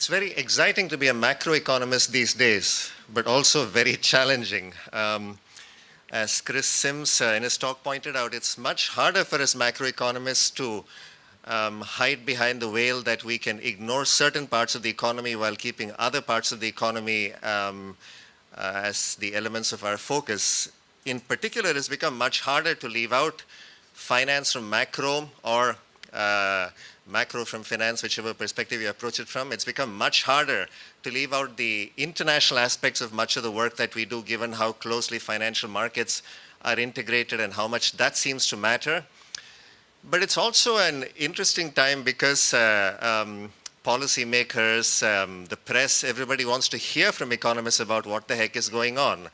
It's very exciting to be a macroeconomist these days, but also very challenging. As Chris Sims in his talk pointed out, it's much harder for us macroeconomists to hide behind the veil that we can ignore certain parts of the economy while keeping other parts of the economy as the elements of our focus. In particular, it's become much harder to leave out finance from macro or macro from finance, whichever perspective you approach it from. It's become much harder to leave out the international aspects of much of the work that we do, given how closely financial markets are integrated and how much that seems to matter. But it's also an interesting time because policymakers, the press, everybody wants to hear from economists about what the heck is going on.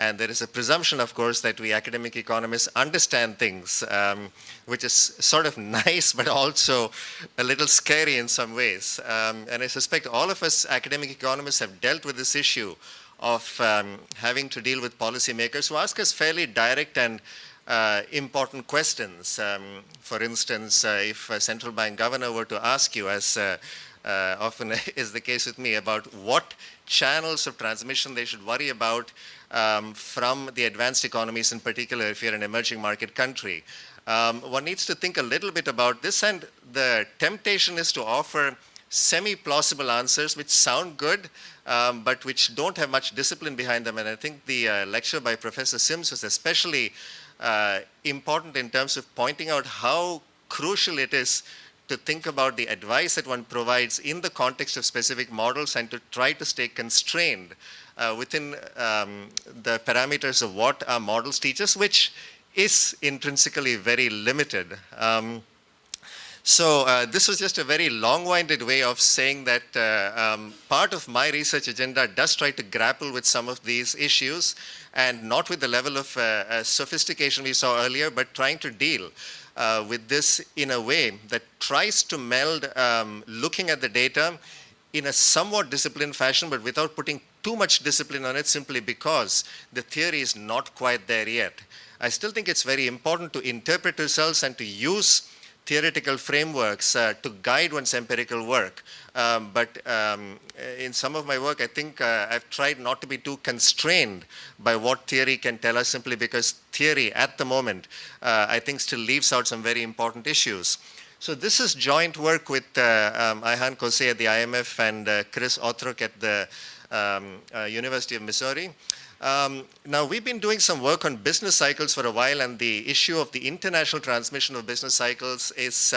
And there is a presumption, of course, that we academic economists understand things, which is sort of nice, but also a little scary in some ways. And I suspect all of us academic economists have dealt with this issue of having to deal with policymakers who ask us fairly direct and important questions. For instance, if a central bank governor were to ask you, as often is the case with me, about what channels of transmission they should worry about from the advanced economies, in particular, if you're an emerging market country. One needs to think a little bit about this, and the temptation is to offer semi-plausible answers which sound good, but which don't have much discipline behind them. And I think the lecture by Professor Sims was especially important in terms of pointing out how crucial it is to think about the advice that one provides in the context of specific models and to try to stay constrained within the parameters of what our models teach us, which is intrinsically very limited. So this was just a very long-winded way of saying that part of my research agenda does try to grapple with some of these issues, and not with the level of sophistication we saw earlier, but trying to deal with this in a way that tries to meld looking at the data in a somewhat disciplined fashion, but without putting too much discipline on it, simply because the theory is not quite there yet. I still think it's very important to interpret results and to use theoretical frameworks to guide one's empirical work. But in some of my work, I think I've tried not to be too constrained by what theory can tell us, simply because theory at the moment, I think, still leaves out some very important issues. So this is joint work with Ayhan Kosei at the IMF and Chris Otrok at the University of Missouri. Now, we've been doing some work on business cycles for a while, and the issue of the international transmission of business cycles is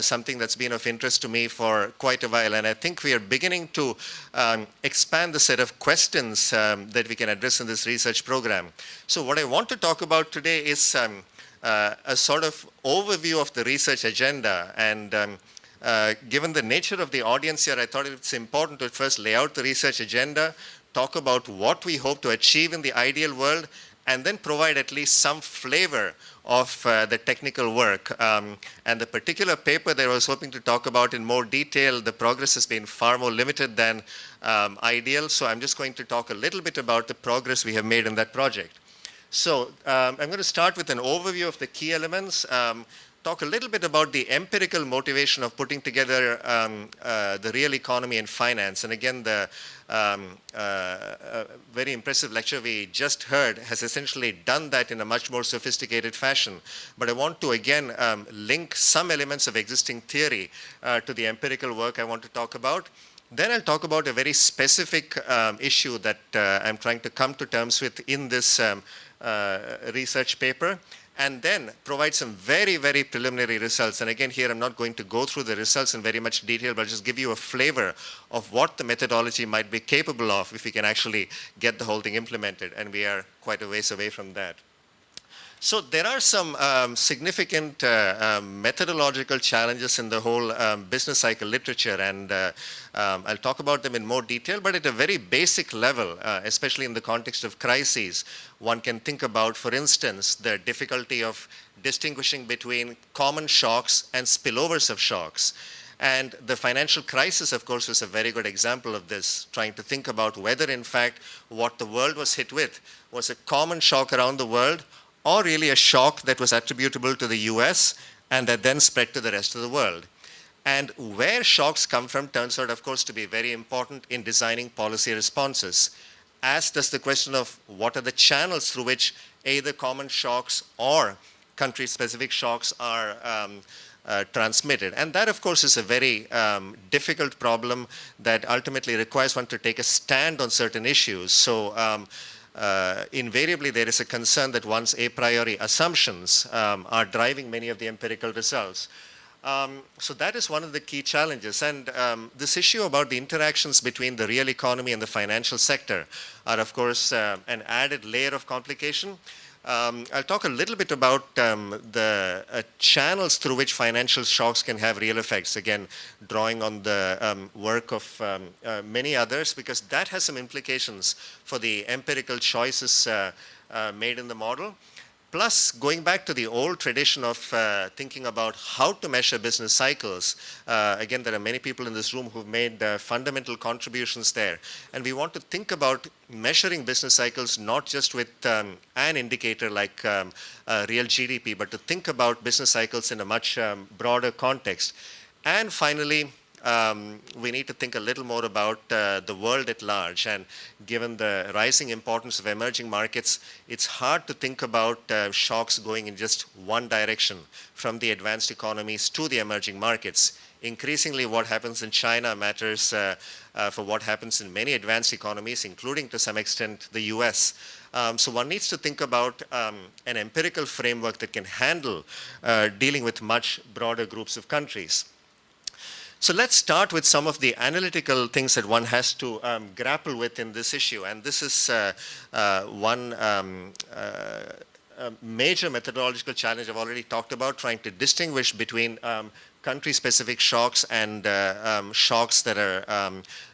something that's been of interest to me for quite a while. And I think we are beginning to expand the set of questions that we can address in this research program. So what I want to talk about today is a sort of overview of the research agenda. And given the nature of the audience here, I thought it's important to first lay out the research agenda, talk about what we hope to achieve in the ideal world, and then provide at least some flavor of the technical work. And the particular paper that I was hoping to talk about in more detail, the progress has been far more limited than ideal. So I'm just going to talk a little bit about the progress we have made in that project. So I'm going to start with an overview of the key elements, talk a little bit about the empirical motivation of putting together the real economy and finance. And again, the very impressive lecture we just heard has essentially done that in a much more sophisticated fashion. But I want to again link some elements of existing theory to the empirical work I want to talk about. Then I'll talk about a very specific issue that I'm trying to come to terms with in this research paper, and then provide some very, very preliminary results. And again, here I'm not going to go through the results in very much detail, but just give you a flavor of what the methodology might be capable of if we can actually get the whole thing implemented. And we are quite a ways away from that. So there are some significant methodological challenges in the whole business cycle literature, and I'll talk about them in more detail, but at a very basic level, especially in the context of crises, one can think about, for instance, the difficulty of distinguishing between common shocks and spillovers of shocks. And the financial crisis, of course, was a very good example of this, trying to think about whether, in fact, what the world was hit with was a common shock around the world, or really a shock that was attributable to the US and that then spread to the rest of the world. And where shocks come from turns out, of course, to be very important in designing policy responses, as does the question of what are the channels through which either common shocks or country-specific shocks are transmitted. And that, of course, is a very difficult problem that ultimately requires one to take a stand on certain issues. So invariably, there is a concern that one's a priori assumptions are driving many of the empirical results. So that is one of the key challenges. And this issue about the interactions between the real economy and the financial sector are, of course, an added layer of complication. I'll talk a little bit about the channels through which financial shocks can have real effects, again, drawing on the work of many others, because that has some implications for the empirical choices made in the model. Plus, going back to the old tradition of thinking about how to measure business cycles, again, there are many people in this room who've made fundamental contributions there. And we want to think about measuring business cycles not just with an indicator like real GDP, but to think about business cycles in a much broader context. And finally, we need to think a little more about the world at large. And given the rising importance of emerging markets, it's hard to think about shocks going in just one direction, from the advanced economies to the emerging markets. Increasingly, what happens in China matters for what happens in many advanced economies, including to some extent the US. So one needs to think about an empirical framework that can handle dealing with much broader groups of countries. So let's start with some of the analytical things that one has to grapple with in this issue. And this is one major methodological challenge I've already talked about, trying to distinguish between country-specific shocks and shocks that are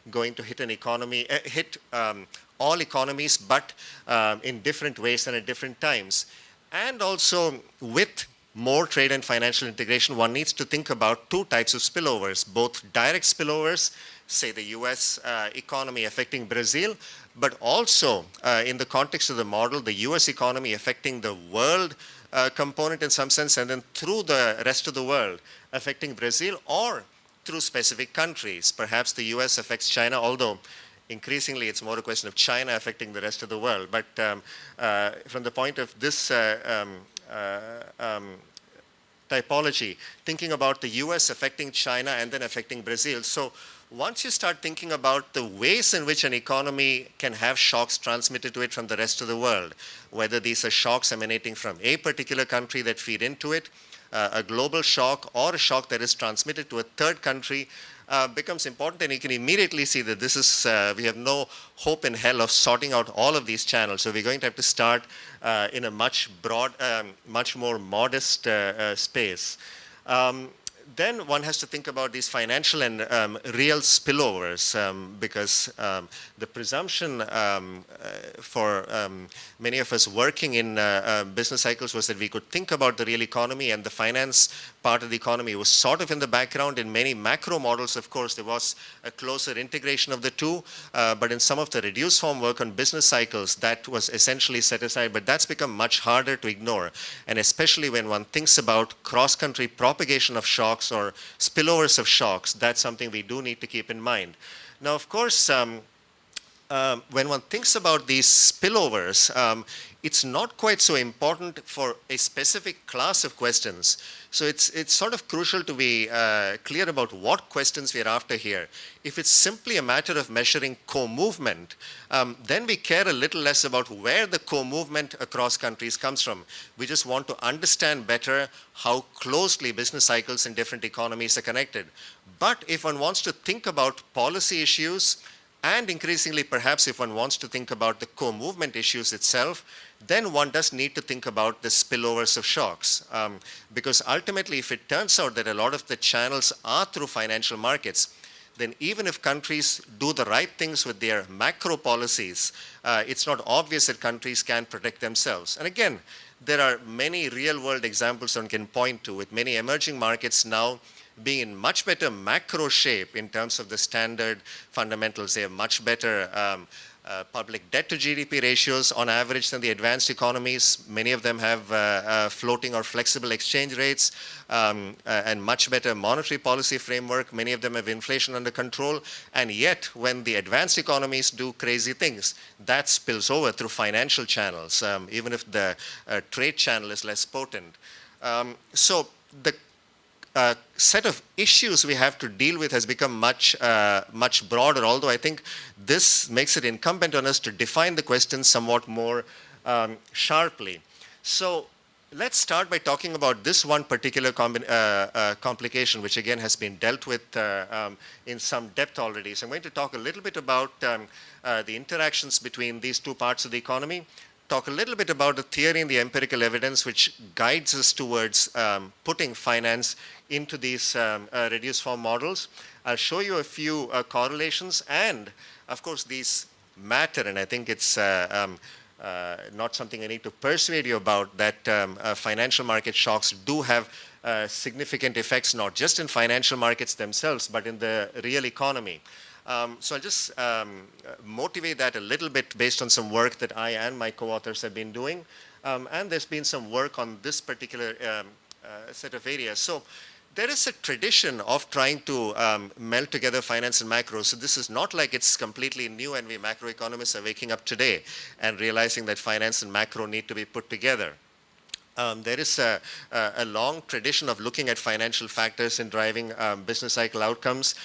going to hit an economy, hit all economies, but in different ways and at different times. And also with more trade and financial integration, one needs to think about two types of spillovers, both direct spillovers, say the US economy affecting Brazil, but also in the context of the model, the US economy affecting the world component in some sense, and then through the rest of the world affecting Brazil, or through specific countries. Perhaps the US affects China, although increasingly it's more a question of China affecting the rest of the world. But from the point of this typology, thinking about the US affecting China and then affecting Brazil. So once you start thinking about the ways in which an economy can have shocks transmitted to it from the rest of the world, whether these are shocks emanating from a particular country that feed into it, a global shock, or a shock that is transmitted to a third country, becomes important. And you can immediately see that this is, we have no hope in hell of sorting out all of these channels. So we're going to have to start in a much more modest space. Then one has to think about these financial and real spillovers, because the presumption for many of us working in business cycles was that we could think about the real economy, and the finance part of the economy was sort of in the background. In many macro models, of course, there was a closer integration of the two, but in some of the reduced form work on business cycles, that was essentially set aside. But that's become much harder to ignore, and especially when one thinks about cross-country propagation of shocks or spillovers of shocks, that's something we do need to keep in mind. Now, of course, when one thinks about these spillovers, it's not quite so important for a specific class of questions. So it's sort of crucial to be clear about what questions we are after here. If it's simply a matter of measuring co-movement, then we care a little less about where the co-movement across countries comes from. We just want to understand better how closely business cycles in different economies are connected. But if one wants to think about policy issues, and increasingly, perhaps if one wants to think about the co-movement issues itself, then one does need to think about the spillovers of shocks. Because ultimately, if it turns out that a lot of the channels are through financial markets, then even if countries do the right things with their macro policies, it's not obvious that countries can protect themselves. And again, there are many real-world examples one can point to, with many emerging markets now being in much better macro shape in terms of the standard fundamentals. They have much better public debt to GDP ratios on average than the advanced economies. Many of them have floating or flexible exchange rates and much better monetary policy framework. Many of them have inflation under control. And yet, when the advanced economies do crazy things, that spills over through financial channels, even if the trade channel is less potent. So the set of issues we have to deal with has become much broader, although I think this makes it incumbent on us to define the question somewhat more sharply. So let's start by talking about this one particular complication, which again has been dealt with in some depth already. So I'm going to talk a little bit about the interactions between these two parts of the economy, talk a little bit about the theory and the empirical evidence which guides us towards putting finance into these reduced form models. I'll show you a few correlations, and of course these matter, and I think it's not something I need to persuade you about, that financial market shocks do have significant effects, not just in financial markets themselves, but in the real economy. So I'll just motivate that a little bit based on some work that I and my co-authors have been doing. And there's been some work on this particular set of areas. So there is a tradition of trying to meld together finance and macro. So this is not like it's completely new and we macroeconomists are waking up today and realizing that finance and macro need to be put together. There is a long tradition of looking at financial factors in driving business cycle outcomes.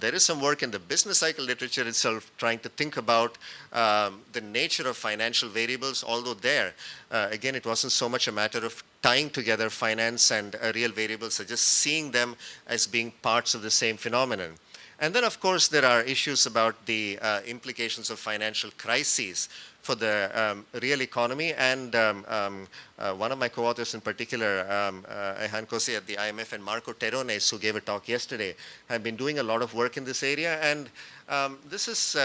There is some work in the business cycle literature itself trying to think about the nature of financial variables, although there, again, it wasn't so much a matter of tying together finance and real variables, so just seeing them as being parts of the same phenomenon. And then, of course, there are issues about the implications of financial crises for the real economy, and one of my co-authors in particular, Ayhan Kosei at the IMF, and Marco Terrones, who gave a talk yesterday, have been doing a lot of work in this area, and this is,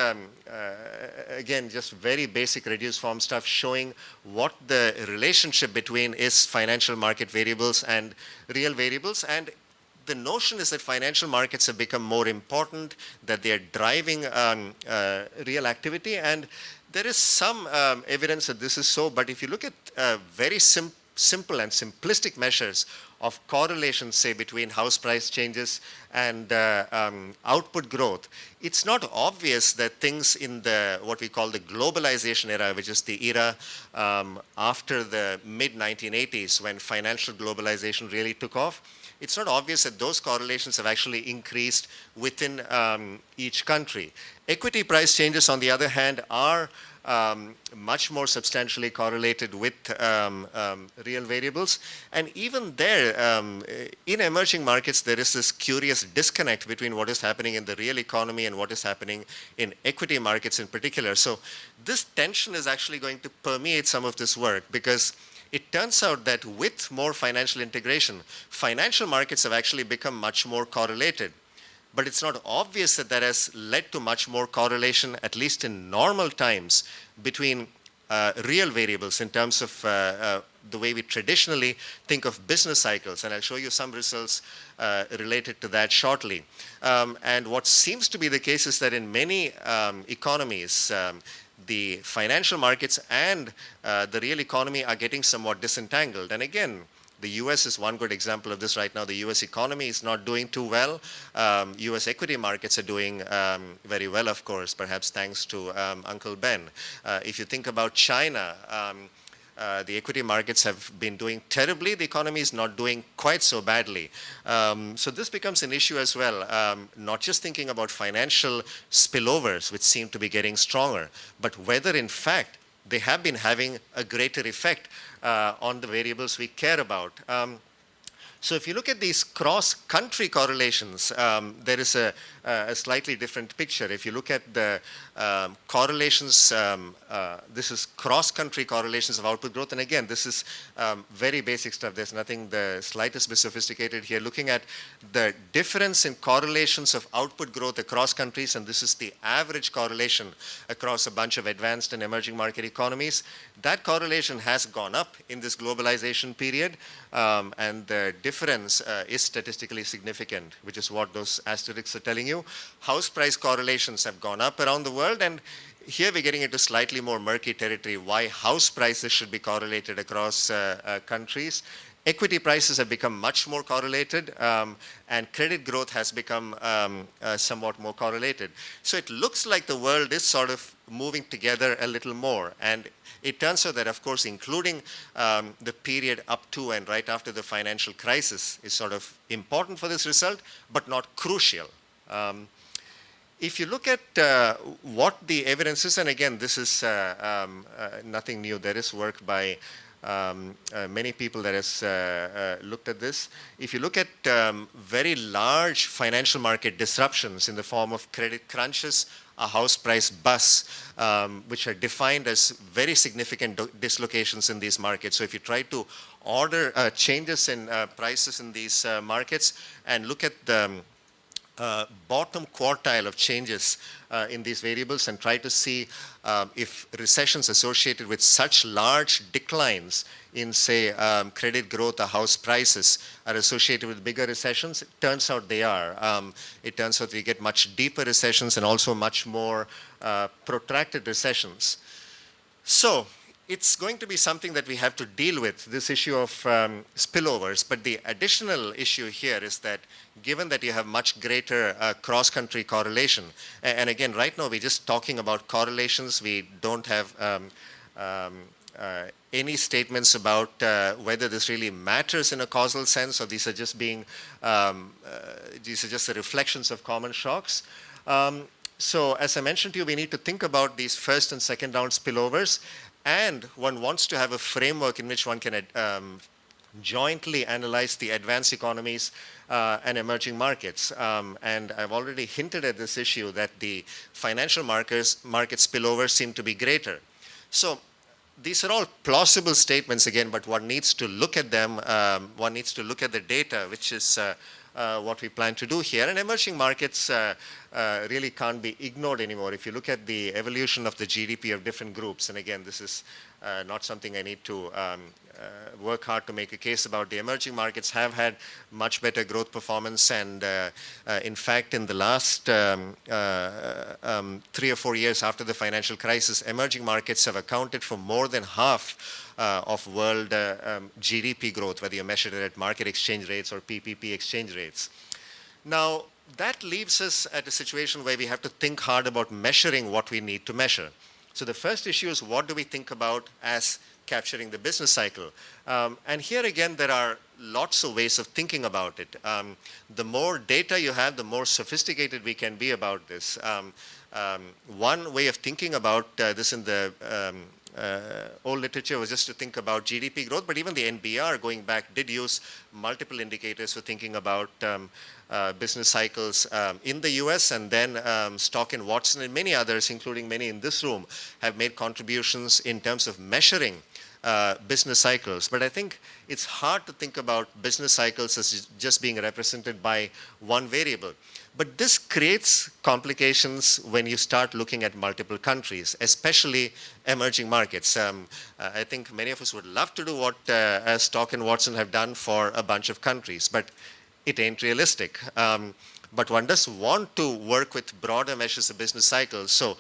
again, just very basic reduced form stuff showing what the relationship between is financial market variables and real variables. And the notion is that financial markets have become more important, that they are driving real activity, and there is some evidence that this is so, but if you look at very simple and simplistic measures of correlation, say, between house price changes and output growth, it's not obvious that things in the what we call the globalization era, which is the era after the mid-1980s when financial globalization really took off, it's not obvious that those correlations have actually increased within each country. Equity price changes, on the other hand, are much more substantially correlated with real variables. And even there, in emerging markets, there is this curious disconnect between what is happening in the real economy and what is happening in equity markets in particular. So this tension is actually going to permeate some of this work, because it turns out that with more financial integration, financial markets have actually become much more correlated. But it's not obvious that that has led to much more correlation, at least in normal times, between real variables in terms of the way we traditionally think of business cycles. And I'll show you some results related to that shortly. And what seems to be the case is that in many economies, the financial markets and the real economy are getting somewhat disentangled. And again, the US is one good example of this right now. The US economy is not doing too well. US equity markets are doing very well, of course, perhaps thanks to Uncle Ben. If you think about China, the equity markets have been doing terribly. The economy is not doing quite so badly. So this becomes an issue as well, not just thinking about financial spillovers, which seem to be getting stronger, but whether in fact they have been having a greater effect on the variables we care about. So if you look at these cross-country correlations, there is a slightly different picture. If you look at the correlations, this is cross-country correlations of output growth. And again, this is very basic stuff. There's nothing the slightest bit sophisticated here. Looking at the difference in correlations of output growth across countries, and this is the average correlation across a bunch of advanced and emerging market economies. That correlation has gone up in this globalization period, and the difference is statistically significant, which is what those asterisks are telling you. House price correlations have gone up around the world, and Here we're getting into slightly more murky territory, why house prices should be correlated across countries. Equity prices have become much more correlated, and credit growth has become somewhat more correlated. So it looks like the world is sort of moving together a little more. And it turns out that, of course, including the period up to and right after the financial crisis is sort of important for this result, but not crucial. If you look at what the evidence is, and again, this is nothing new. There is work by many people that has looked at this. If you look at very large financial market disruptions in the form of credit crunches, a house price bust, which are defined as very significant dislocations in these markets. So if you try to order changes in prices in these markets and look at the bottom quartile of changes in these variables and try to see if recessions associated with such large declines in, say, credit growth or house prices are associated with bigger recessions, it turns out they are. It turns out we get much deeper recessions and also much more protracted recessions. So it's going to be something that we have to deal with, this issue of spillovers. But the additional issue here is that given that you have much greater cross-country correlation, and again, right now we're just talking about correlations. We don't have any statements about whether this really matters in a causal sense, or these are just being, these are just the reflections of common shocks. So as I mentioned to you, we need to think about these first and second round spillovers. And one wants to have a framework in which one can jointly analyze the advanced economies and emerging markets. And I've already hinted at this issue that the financial market spillovers seem to be greater. So these are all plausible statements again, but one needs to look at them. One needs to look at the data, which is what we plan to do here. And emerging markets really can't be ignored anymore. If you look at the evolution of the GDP of different groups, and again, this is not something I need to work hard to make a case about. The emerging markets have had much better growth performance, and in fact, in the last 3 or 4 years after the financial crisis, emerging markets have accounted for more than half of world GDP growth, whether you measure it at market exchange rates or PPP exchange rates. Now, that leaves us at a situation where we have to think hard about measuring what we need to measure. So the first issue is, what do we think about as capturing the business cycle? And here again, there are lots of ways of thinking about it. The more data you have, the more sophisticated we can be about this. One way of thinking about this in the old literature was just to think about GDP growth, but even the NBR going back did use multiple indicators for thinking about business cycles in the US, and then Stock and Watson and many others, including many in this room, have made contributions in terms of measuring business cycles. But I think it's hard to think about business cycles as just being represented by one variable. But this creates complications when you start looking at multiple countries, especially emerging markets. I think many of us would love to do what Stock and Watson have done for a bunch of countries, but it ain't realistic. But one does want to work with broader measures of business cycles. So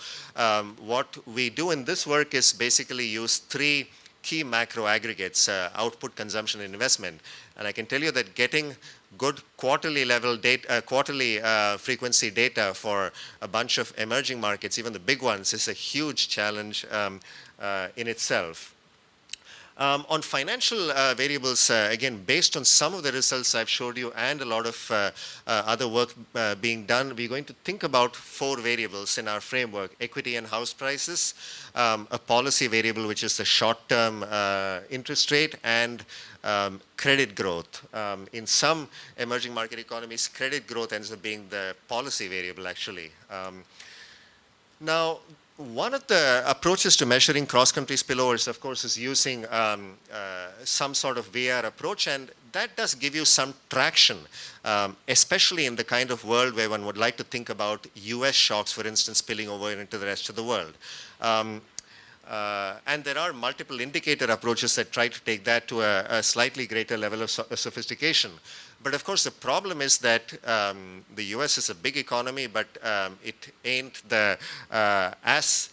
what we do in this work is basically use 3 key macro aggregates: output, consumption, and investment. And I can tell you that getting good quarterly level data, quarterly frequency data for a bunch of emerging markets, even the big ones, is a huge challenge in itself. On financial variables, again, based on some of the results I've showed you and a lot of other work being done, we're going to think about 4 variables in our framework: equity and house prices, a policy variable, which is the short-term interest rate, and credit growth. In some emerging market economies, credit growth ends up being the policy variable, actually. Now, one of the approaches to measuring cross-country spillovers, of course, is using some sort of VR approach, and that does give you some traction, especially in the kind of world where one would like to think about US shocks, for instance, spilling over into the rest of the world. And there are multiple indicator approaches that try to take that to a slightly greater level of sophistication. But of course, the problem is that the US is a big economy, but it ain't the as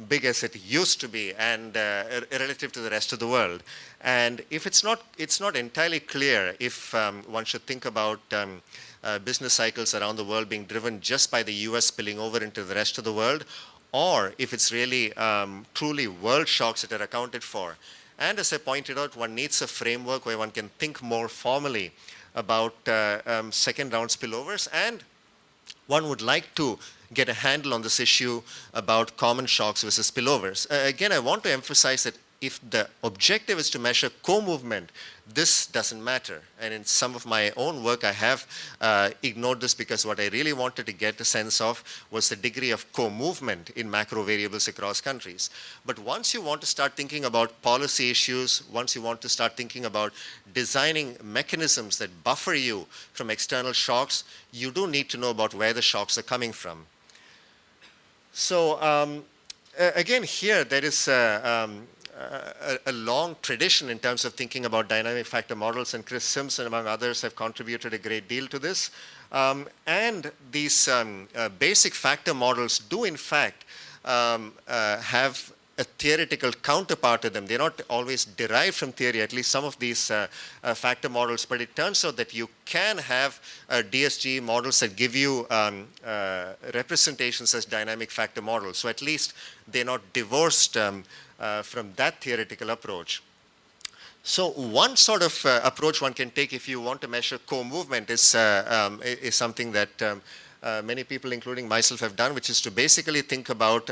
big as it used to be and relative to the rest of the world. And if it's not entirely clear if one should think about business cycles around the world being driven just by the US spilling over into the rest of the world, or if it's really truly world shocks that are accounted for. And as I pointed out, one needs a framework where one can think more formally about second round spillovers, and one would like to get a handle on this issue about common shocks versus spillovers. Again, I want to emphasize that if the objective is to measure co-movement, this doesn't matter. And in some of my own work, I have ignored this because what I really wanted to get a sense of was the degree of co-movement in macro variables across countries. But once you want to start thinking about policy issues, once you want to start thinking about designing mechanisms that buffer you from external shocks, you do need to know about where the shocks are coming from. So again, here there is a long tradition in terms of thinking about dynamic factor models, and Chris Simpson, among others, have contributed a great deal to this. And these basic factor models do, in fact, have a theoretical counterpart to them. They're not always derived from theory, at least some of these factor models, but it turns out that you can have DSG models that give you representations as dynamic factor models. So at least they're not divorced from that theoretical approach. So one sort of approach one can take if you want to measure co-movement is something that many people, including myself, have done, which is to basically think about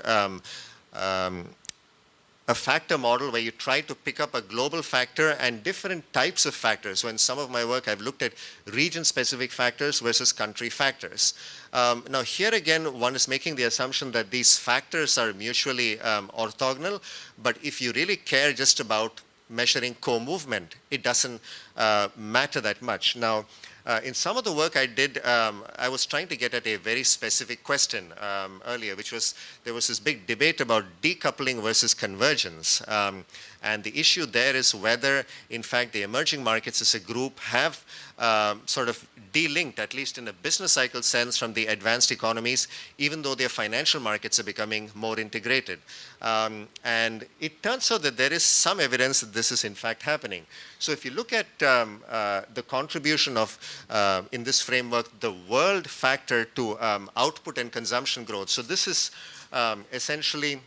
a factor model where you try to pick up a global factor and different types of factors. So in some of my work, I've looked at region-specific factors versus country factors. Now here again, one is making the assumption that these factors are mutually orthogonal, but if you really care just about measuring co-movement, it doesn't matter that much. Now, in some of the work I did, I was trying to get at a very specific question earlier, which was, there was this big debate about decoupling versus convergence. And the issue there is whether, in fact, the emerging markets as a group have sort of de-linked, at least in a business cycle sense, from the advanced economies, even though their financial markets are becoming more integrated. And it turns out that there is some evidence that this is in fact happening. So if you look at the contribution of, in this framework, the world factor to output and consumption growth. So this is essentially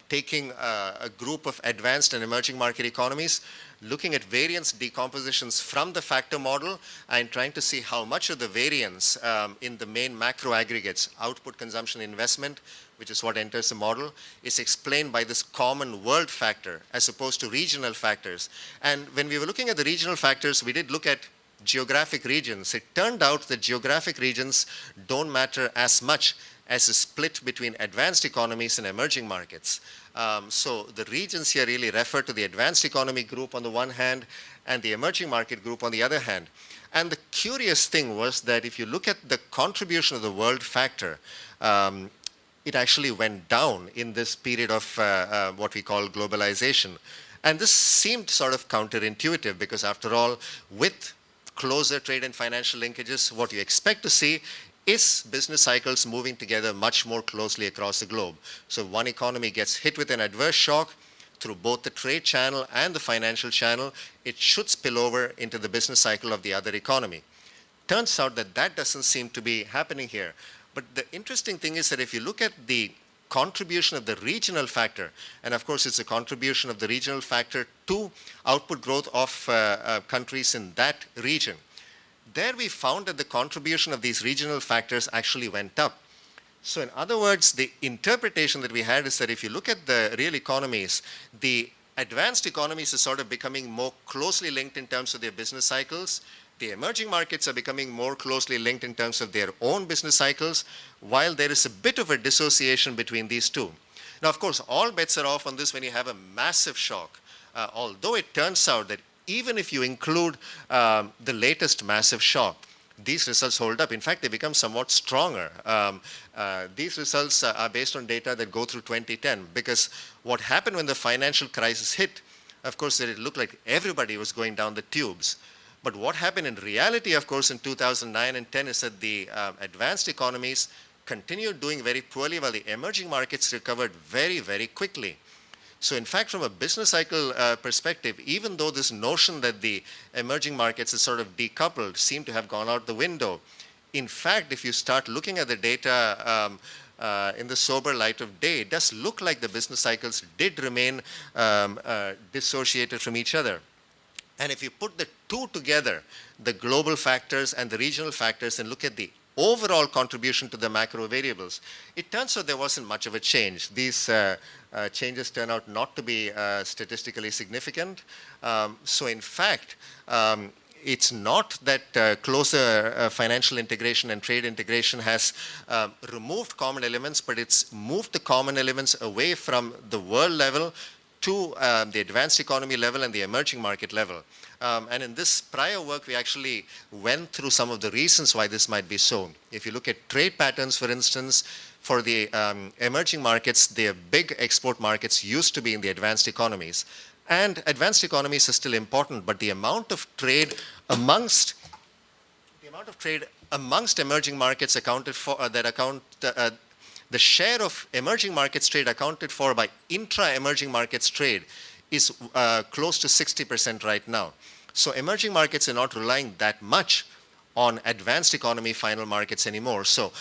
taking a group of advanced and emerging market economies, looking at variance decompositions from the factor model and trying to see how much of the variance in the main macro aggregates, output, consumption, investment, which is what enters the model, is explained by this common world factor as opposed to regional factors. And when we were looking at the regional factors, we did look at geographic regions. It turned out that geographic regions don't matter as much as a split between advanced economies and emerging markets. So the regions here really refer to the advanced economy group on the one hand and the emerging market group on the other hand. And the curious thing was that if you look at the contribution of the world factor, it actually went down in this period of what we call globalization. And this seemed sort of counterintuitive because after all, with closer trade and financial linkages, what you expect to see is business cycles moving together much more closely across the globe. So one economy gets hit with an adverse shock through both the trade channel and the financial channel, it should spill over into the business cycle of the other economy. Turns out that that doesn't seem to be happening here. But the interesting thing is that if you look at the contribution of the regional factor, and of course it's a contribution of the regional factor to output growth of countries in that region, there we found that the contribution of these regional factors actually went up. So in other words, the interpretation that we had is that if you look at the real economies, the advanced economies are sort of becoming more closely linked in terms of their business cycles. The emerging markets are becoming more closely linked in terms of their own business cycles, while there is a bit of a dissociation between these two. Now, of course, all bets are off on this when you have a massive shock, although it turns out that even if you include the latest massive shock, these results hold up. In fact, they become somewhat stronger. These results are based on data that go through 2010, because what happened when the financial crisis hit, of course, it looked like everybody was going down the tubes. But what happened in reality, of course, in 2009 and 10 is that the advanced economies continued doing very poorly while the emerging markets recovered very, very quickly. So in fact, from a business cycle perspective, even though this notion that the emerging markets is sort of decoupled seemed to have gone out the window, in fact, if you start looking at the data in the sober light of day, it does look like the business cycles did remain dissociated from each other. And if you put the two together, the global factors and the regional factors, and look at the overall contribution to the macro variables, it turns out there wasn't much of a change. These changes turn out not to be statistically significant. So in fact, it's not that closer financial integration and trade integration has removed common elements, but it's moved the common elements away from the world level to the advanced economy level and the emerging market level. And in this prior work, we actually went through some of the reasons why this might be so. If you look at trade patterns, for instance, for the emerging markets, their big export markets used to be in the advanced economies. And advanced economies are still important, but the amount of trade amongst emerging markets accounted for the share of emerging markets trade accounted for by intra-emerging markets trade is close to 60% right now. So emerging markets are not relying that much on advanced economy final markets anymore. So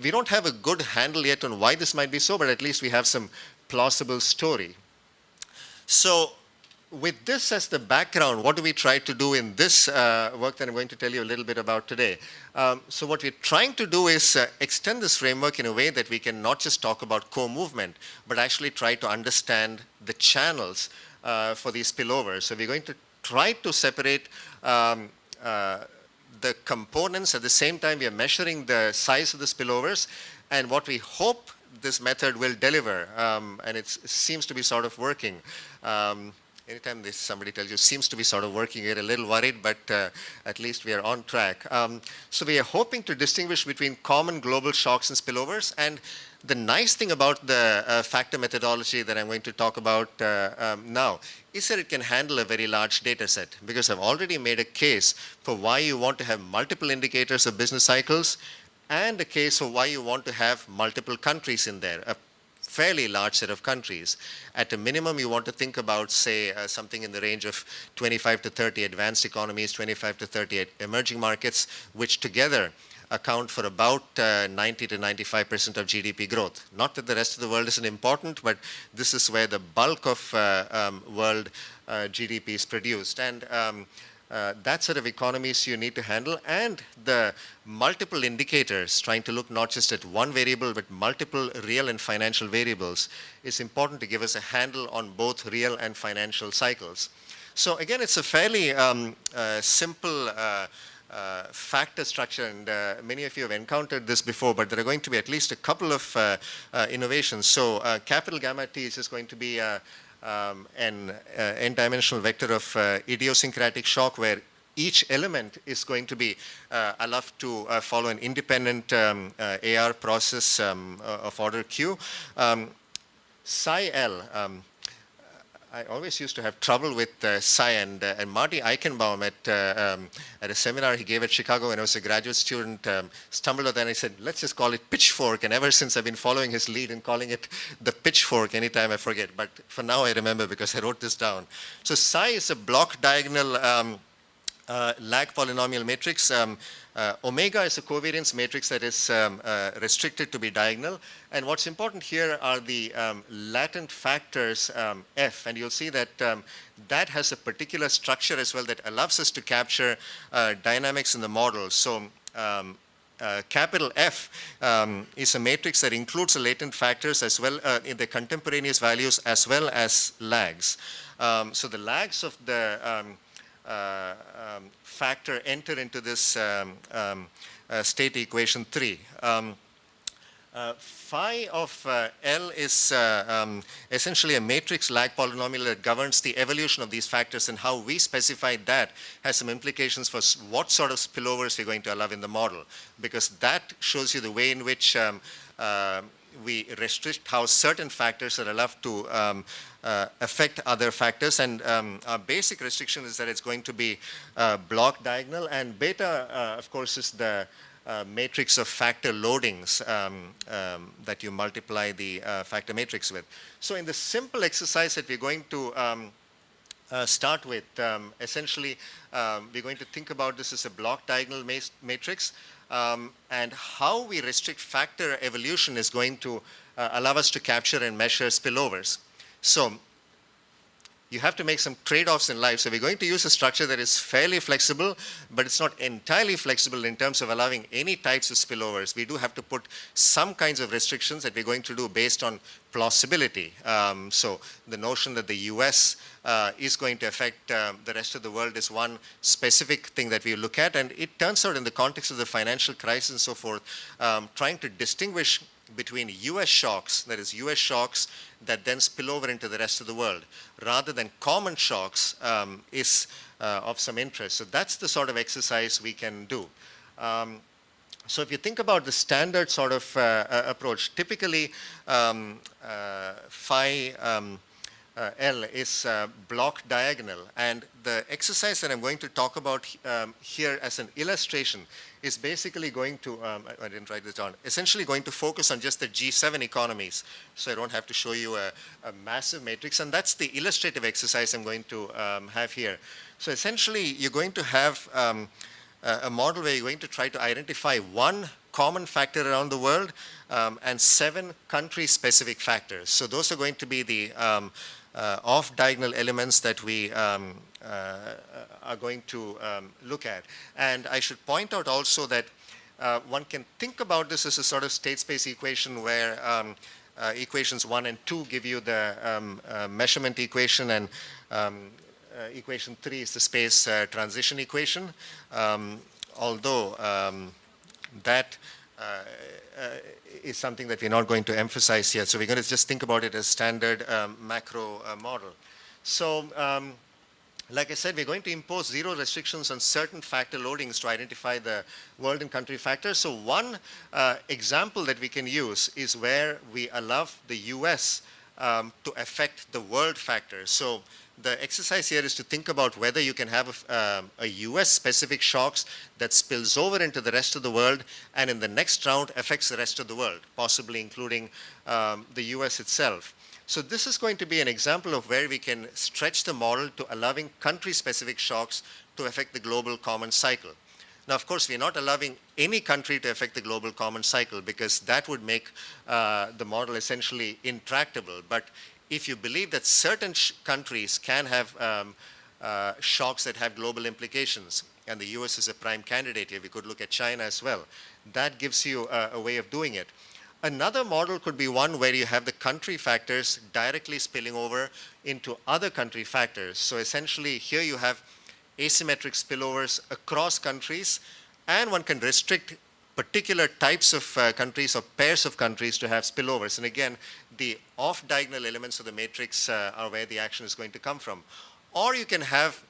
we don't have a good handle yet on why this might be so, but at least we have some plausible story. So with this as the background, what do we try to do in this work that I'm going to tell you a little bit about today? So what we're trying to do is extend this framework in a way that we can not just talk about co-movement, but actually try to understand the channels for these spillovers. So we're going to try to separate the components. At the same time, we are measuring the size of the spillovers and what we hope this method will deliver. And it seems to be sort of working. Anytime somebody tells you seems to be sort of working, you're a little worried, but at least we are on track. So we are hoping to distinguish between common global shocks and spillovers. And the nice thing about the factor methodology that I'm going to talk about now is that it can handle a very large data set, because I've already made a case for why you want to have multiple indicators of business cycles and a case for why you want to have multiple countries in there, a fairly large set of countries. At a minimum, you want to think about, say, something in the range of 25 to 30 advanced economies, 25 to 30 emerging markets, which together account for about 90 to 95% of GDP growth. Not that the rest of the world isn't important, but this is where the bulk of world GDP is produced. And that sort of economies you need to handle, and the multiple indicators, trying to look not just at one variable, but multiple real and financial variables, is important to give us a handle on both real and financial cycles. So again, it's a fairly simple factor structure, and many of you have encountered this before, but there are going to be at least a couple of innovations. So capital gamma T is just going to be an n-dimensional vector of idiosyncratic shock, where each element is going to be allowed to follow an independent AR process of order Q. Psi L, I always used to have trouble with psi, and Marty Eichenbaum at a seminar he gave at Chicago when I was a graduate student stumbled on that, and I said, let's just call it pitchfork. And ever since, I've been following his lead and calling it the pitchfork anytime I forget. But for now, I remember because I wrote this down. So psi is a block diagonal lag polynomial matrix. Omega is a covariance matrix that is restricted to be diagonal. And what's important here are the latent factors F. And you'll see that that has a particular structure as well that allows us to capture dynamics in the model. So capital F is a matrix that includes the latent factors as well in the contemporaneous values as well as lags. So the lags of the factor enter into this state equation 3. Phi of L is essentially a matrix lag polynomial that governs the evolution of these factors, and how we specify that has some implications for what sort of spillovers we're going to allow in the model, because that shows you the way in which we restrict how certain factors are allowed to affect other factors. And our basic restriction is that it's going to be block diagonal, and beta, of course, is the matrix of factor loadings that you multiply the factor matrix with. So in the simple exercise that we're going to start with, essentially we're going to think about this as a block diagonal matrix, and how we restrict factor evolution is going to allow us to capture and measure spillovers. So you have to make some trade-offs in life. So we're going to use a structure that is fairly flexible, but it's not entirely flexible in terms of allowing any types of spillovers. We do have to put some kinds of restrictions that we're going to do based on plausibility. So the notion that the US is going to affect the rest of the world is one specific thing that we look at. And it turns out in the context of the financial crisis and so forth, trying to distinguish between US shocks, that is US shocks that then spill over into the rest of the world, rather than common shocks is of some interest. So that's the sort of exercise we can do. So if you think about the standard sort of approach, typically phi L is block diagonal, and the exercise that I'm going to talk about here as an illustration is basically going to, I didn't write this down, essentially going to focus on just the G7 economies. So I don't have to show you a massive matrix, and that's the illustrative exercise I'm going to have here. So essentially you're going to have a model where you're going to try to identify one common factor around the world and 7 country-specific factors. So those are going to be the off-diagonal elements that we are going to look at. And I should point out also that one can think about this as a sort of state space equation where equations 1 and 2 give you the measurement equation, and equation 3 is the space transition equation. Although that is something that we're not going to emphasize here. So we're going to just think about it as standard macro model. So like I said, we're going to impose 0 restrictions on certain factor loadings to identify the world and country factors. So one example that we can use is where we allow the US to affect the world factors. So the exercise here is to think about whether you can have a US-specific shocks that spills over into the rest of the world and in the next round affects the rest of the world, possibly including the US itself. So this is going to be an example of where we can stretch the model to allowing country-specific shocks to affect the global common cycle. Now, of course, we're not allowing any country to affect the global common cycle because that would make the model essentially intractable. But if you believe that certain countries can have shocks that have global implications, and the US is a prime candidate here, we could look at China as well, that gives you a way of doing it. Another model could be one where you have the country factors directly spilling over into other country factors. So essentially here you have asymmetric spillovers across countries, and one can restrict particular types of countries or pairs of countries to have spillovers. And again, the off-diagonal elements of the matrix are where the action is going to come from. Or you can have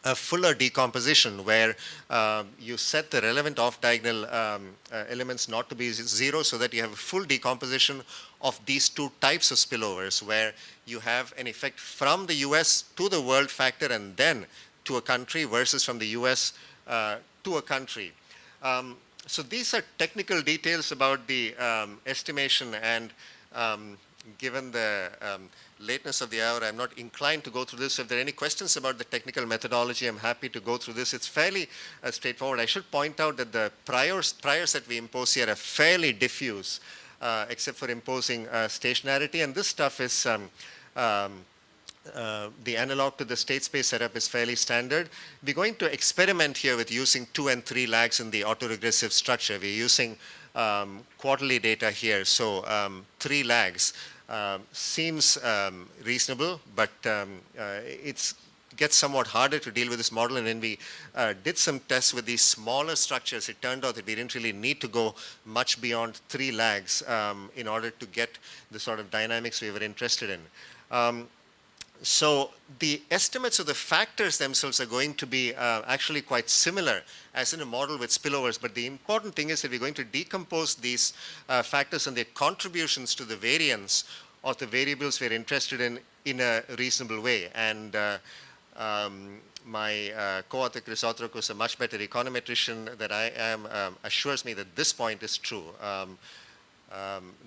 a fuller decomposition where you set the relevant off-diagonal elements not to be 0 so that you have a full decomposition of these 2 types of spillovers where you have an effect from the US to the world factor and then to a country versus from the US to a country. So these are technical details about the estimation, and given the lateness of the hour, I'm not inclined to go through this. If there are any questions about the technical methodology, I'm happy to go through this. It's fairly straightforward. I should point out that the priors that we impose here are fairly diffuse, except for imposing stationarity. And this stuff is the analog to the state space setup is fairly standard. We're going to experiment here with using 2 and 3 lags in the autoregressive structure. We're using quarterly data here, so 3 lags seems reasonable, but it gets somewhat harder to deal with this model. And when we did some tests with these smaller structures, it turned out that we didn't really need to go much beyond 3 lags in order to get the sort of dynamics we were interested in. So the estimates of the factors themselves are going to be actually quite similar as in a model with spillovers, but the important thing is that we're going to decompose these factors and their contributions to the variance of the variables we're interested in a reasonable way. And My co-author Chris Otrok, who's a much better econometrician than I am, assures me that this point is true.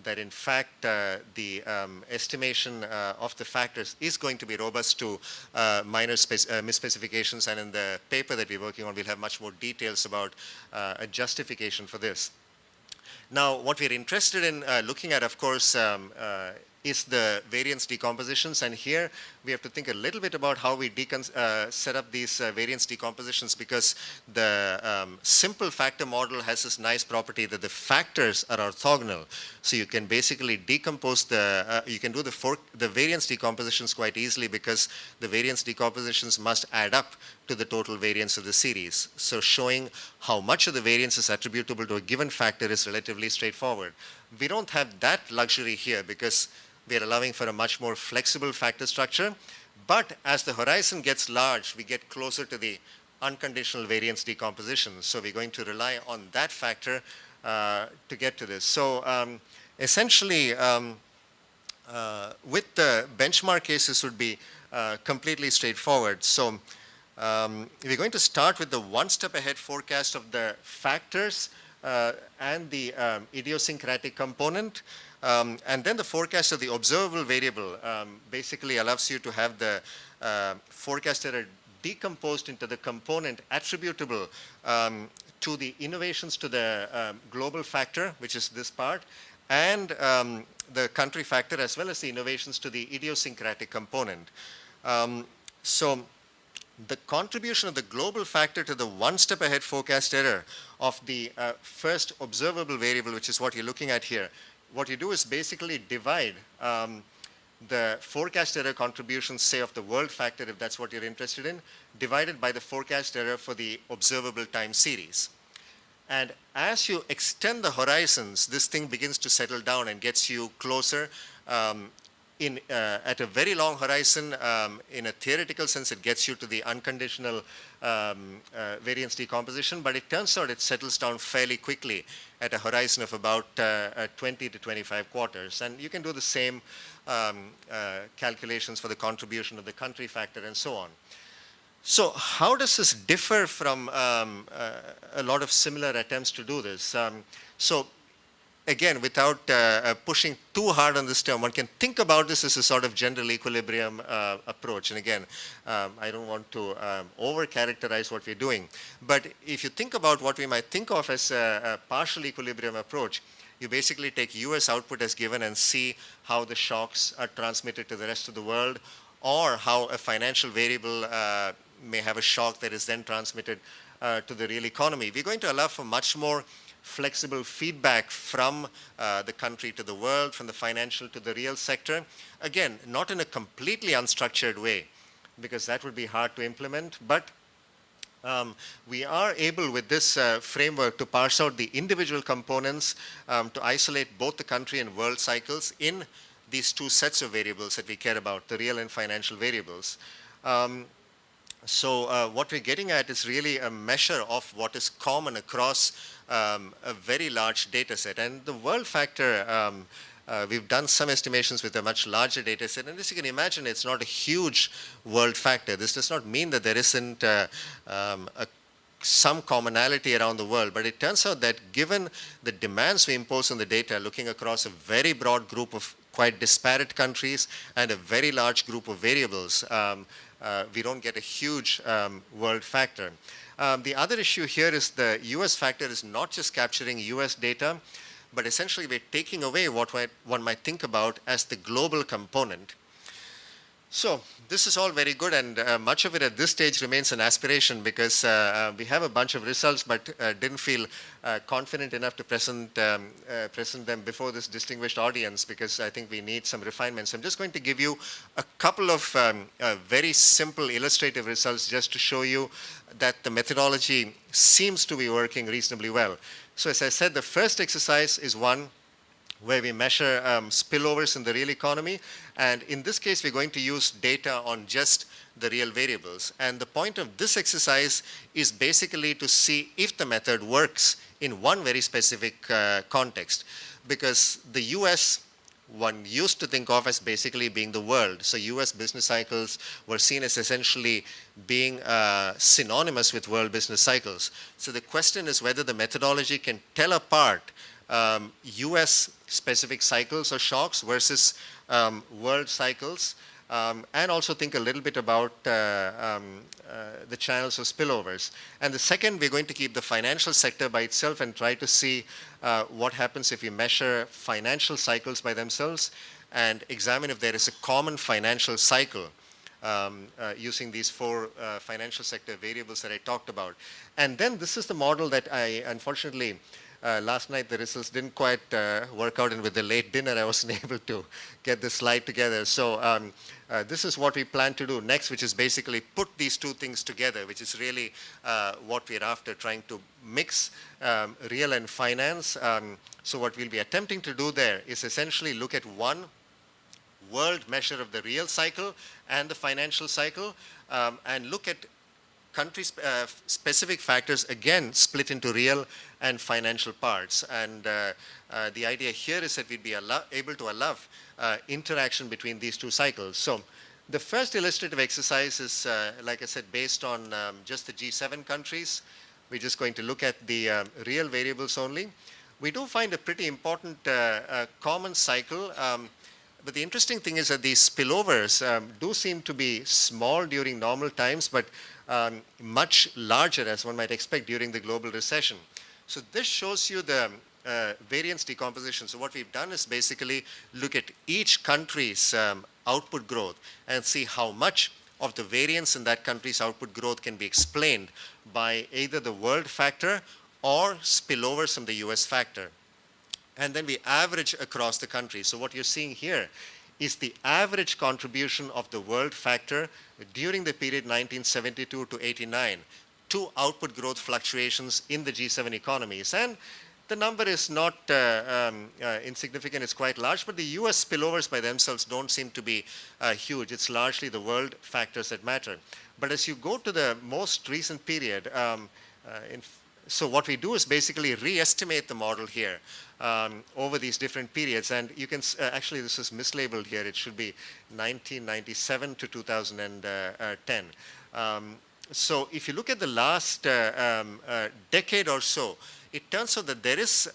That in fact the estimation of the factors is going to be robust to minor misspecifications, and in the paper that we're working on we'll have much more details about a justification for this. Now what we're interested in looking at, of course, is the variance decompositions, and here we have to think a little bit about how we set up these variance decompositions, because the simple factor model has this nice property that the factors are orthogonal. So you can basically decompose you can do the variance decompositions quite easily, because the variance decompositions must add up to the total variance of the series. So showing how much of the variance is attributable to a given factor is relatively straightforward. We don't have that luxury here because we are allowing for a much more flexible factor structure. But as the horizon gets large, we get closer to the unconditional variance decomposition. So we're going to rely on that factor to get to this. So essentially, with the benchmark cases would be completely straightforward. So we're going to start with the one step ahead forecast of the factors and the idiosyncratic component. And then the forecast of the observable variable basically allows you to have the forecast error decomposed into the component attributable to the innovations to the global factor, which is this part, and the country factor, as well as the innovations to the idiosyncratic component. So the contribution of the global factor to the one step ahead forecast error of the first observable variable, which is what you're looking at here, what you do is basically divide the forecast error contributions, say, of the world factor, if that's what you're interested in, divided by the forecast error for the observable time series. And as you extend the horizons, this thing begins to settle down and gets you closer. At a very long horizon, in a theoretical sense, it gets you to the unconditional variance decomposition, but it turns out it settles down fairly quickly at a horizon of about 20 to 25 quarters. And you can do the same calculations for the contribution of the country factor and so on. So how does this differ from a lot of similar attempts to do this? So again, without pushing too hard on this term, one can think about this as a sort of general equilibrium approach. And again, I don't want to over-characterize what we're doing. But if you think about what we might think of as a partial equilibrium approach, you basically take US output as given and see how the shocks are transmitted to the rest of the world, or how a financial variable may have a shock that is then transmitted to the real economy. We're going to allow for much more flexible feedback from the country to the world, from the financial to the real sector. Again, not in a completely unstructured way, because that would be hard to implement, but we are able with this framework to parse out the individual components to isolate both the country and world cycles in these two sets of variables that we care about, the real and financial variables. So what we're getting at is really a measure of what is common across a very large data set. And the world factor, we've done some estimations with a much larger data set. And as you can imagine, it's not a huge world factor. This does not mean that there isn't some commonality around the world. But it turns out that given the demands we impose on the data, looking across a very broad group of quite disparate countries and a very large group of variables, we don't get a huge world factor. The other issue here is the US factor is not just capturing US data, but essentially we're taking away what one might think about as the global component. So this is all very good, and much of it at this stage remains an aspiration, because we have a bunch of results, but didn't feel confident enough to present them before this distinguished audience, because I think we need some refinements. I'm just going to give you a couple of very simple illustrative results just to show you that the methodology seems to be working reasonably well. So as I said, the first exercise is one where we measure spillovers in the real economy. And in this case, we're going to use data on just the real variables. And the point of this exercise is basically to see if the method works in one very specific context. Because the US one used to think of as basically being the world. So US business cycles were seen as essentially being synonymous with world business cycles. So the question is whether the methodology can tell apart US specific cycles or shocks versus world cycles, and also think a little bit about the channels of spillovers. And the second, we're going to keep the financial sector by itself and try to see what happens if you measure financial cycles by themselves and examine if there is a common financial cycle using these four financial sector variables that I talked about. And then this is the model that I, unfortunately, last night the results didn't quite work out, and with the late dinner I wasn't able to get the slide together. So this is what we plan to do next, which is basically put these two things together, which is really what we're after, trying to mix real and finance. So what we'll be attempting to do there is essentially look at one world measure of the real cycle and the financial cycle, and look at country specific factors, again split into real and financial parts. And the idea here is that we'd be able to allow interaction between these two cycles. So the first illustrative exercise is, like I said, based on just the G7 countries. We're just going to look at the real variables only. We do find a pretty important common cycle. But the interesting thing is that these spillovers do seem to be small during normal times, but much larger, as one might expect, during the global recession. So this shows you the variance decomposition. So what we've done is basically look at each country's output growth and see how much of the variance in that country's output growth can be explained by either the world factor or spillovers from the US factor. And then we average across the country. So what you're seeing here is the average contribution of the world factor during the period 1972 to 89 to output growth fluctuations in the G7 economies. And the number is not insignificant, it's quite large, but the US spillovers by themselves don't seem to be huge. It's largely the world factors that matter. But as you go to the most recent period, so what we do is basically re-estimate the model here over these different periods. And you can, actually this is mislabeled here, it should be 1997 to 2010. So if you look at the last decade or so, it turns out that there is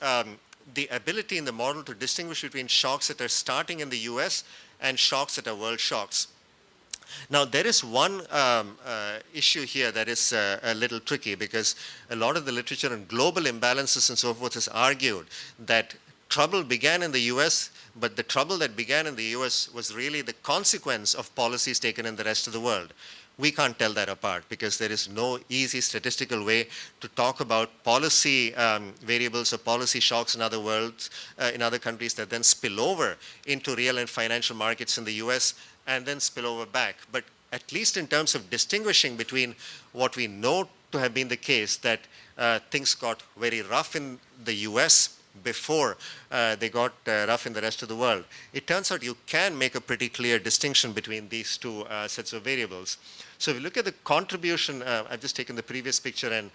the ability in the model to distinguish between shocks that are starting in the US and shocks that are world shocks. Now, there is one issue here that is a little tricky, because a lot of the literature on global imbalances and so forth has argued that trouble began in the US, but the trouble that began in the US was really the consequence of policies taken in the rest of the world. We can't tell that apart because there is no easy statistical way to talk about policy variables or policy shocks in other worlds, in other countries that then spill over into real and financial markets in the US and then spill over back. But at least in terms of distinguishing between what we know to have been the case, that things got very rough in the US before they got rough in the rest of the world, it turns out you can make a pretty clear distinction between these two sets of variables. So if you look at the contribution, I've just taken the previous picture and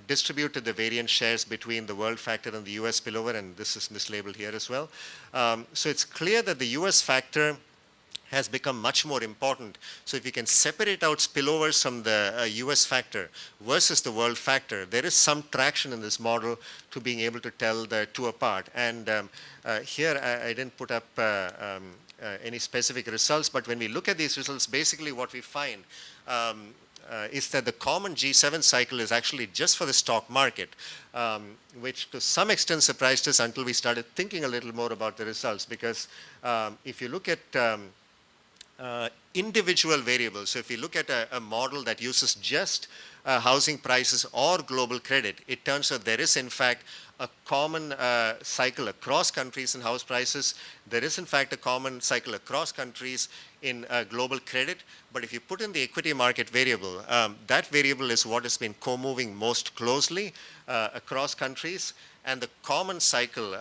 distributed the variance shares between the world factor and the US spillover, and this is mislabeled here as well. So it's clear that the US factor has become much more important. So if you can separate out spillovers from the US factor versus the world factor, there is some traction in this model to being able to tell the two apart. And here I didn't put up any specific results, but when we look at these results, basically what we find is that the common G7 cycle is actually just for the stock market, which to some extent surprised us until we started thinking a little more about the results. Because if you look at individual variables, so if you look at a model that uses just housing prices or global credit, it turns out there is in fact a common cycle across countries in house prices. There is in fact a common cycle across countries in global credit. But if you put in the equity market variable, that variable is what has been co-moving most closely across countries. And the common cycle,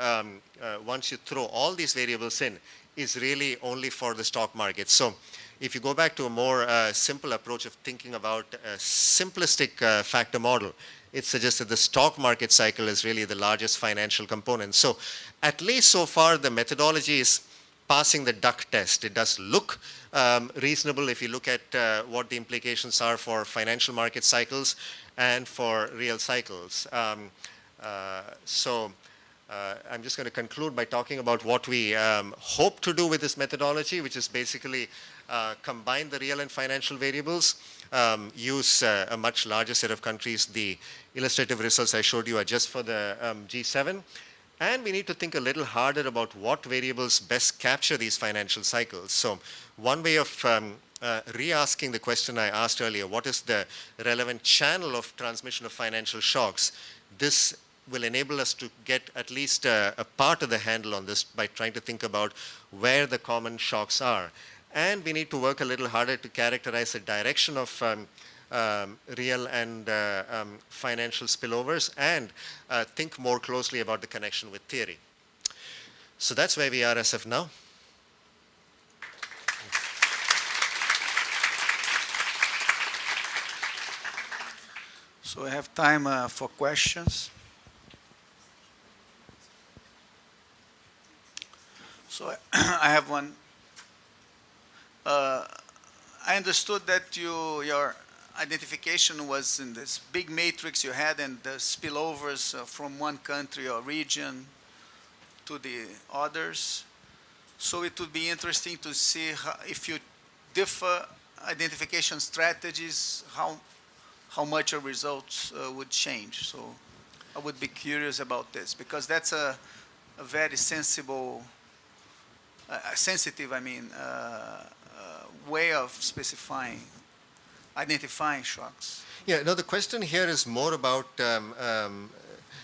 once you throw all these variables in, is really only for the stock market. So if you go back to a more simple approach of thinking about a simplistic factor model, it suggests that the stock market cycle is really the largest financial component. So at least so far, the methodology is passing the duck test. It does look reasonable if you look at what the implications are for financial market cycles and for real cycles. I'm just going to conclude by talking about what we hope to do with this methodology, which is basically combine the real and financial variables, use a much larger set of countries. The illustrative results I showed you are just for the G7. And we need to think a little harder about what variables best capture these financial cycles. So one way of re-asking the question I asked earlier, what is the relevant channel of transmission of financial shocks? This will enable us to get at least a part of the handle on this by trying to think about where the common shocks are. And we need to work a little harder to characterize the direction of real and financial spillovers and think more closely about the connection with theory. So that's where we are as of now. So I have time for questions. So I have one. I understood that your identification was in this big matrix you had and the spillovers from one country or region to the others. So it would be interesting to see if you differ identification strategies, how much your results would change. So I would be curious about this because that's a very sensitive, way of identifying shocks. Yeah, no, the question here is more about,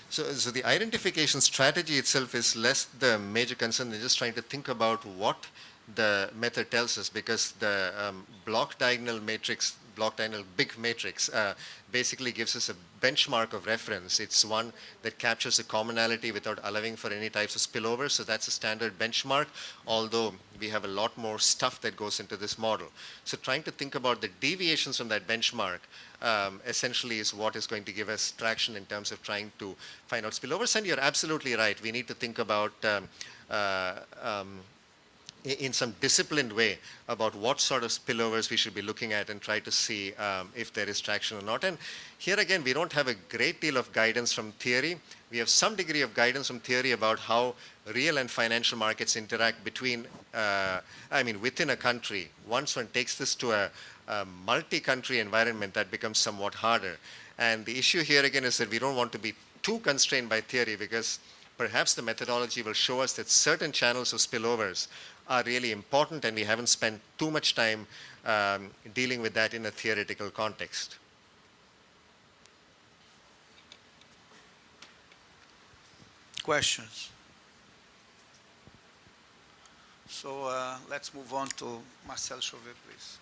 so the identification strategy itself is less the major concern than just trying to think about what the method tells us, because the block diagonal big matrix basically gives us a benchmark of reference. It's one that captures a commonality without allowing for any types of spillover. So that's a standard benchmark, although we have a lot more stuff that goes into this model. So trying to think about the deviations from that benchmark essentially is what is going to give us traction in terms of trying to find out spillovers. And you're absolutely right. We need to think about in some disciplined way about what sort of spillovers we should be looking at and try to see if there is traction or not. And here again, we don't have a great deal of guidance from theory. We have some degree of guidance from theory about how real and financial markets interact between, within a country. Once one takes this to a multi-country environment, that becomes somewhat harder. And the issue here again is that we don't want to be too constrained by theory, because perhaps the methodology will show us that certain channels of spillovers are really important, and we haven't spent too much time dealing with that in a theoretical context. Questions? So let's move on to Marcelo Chauvet, please.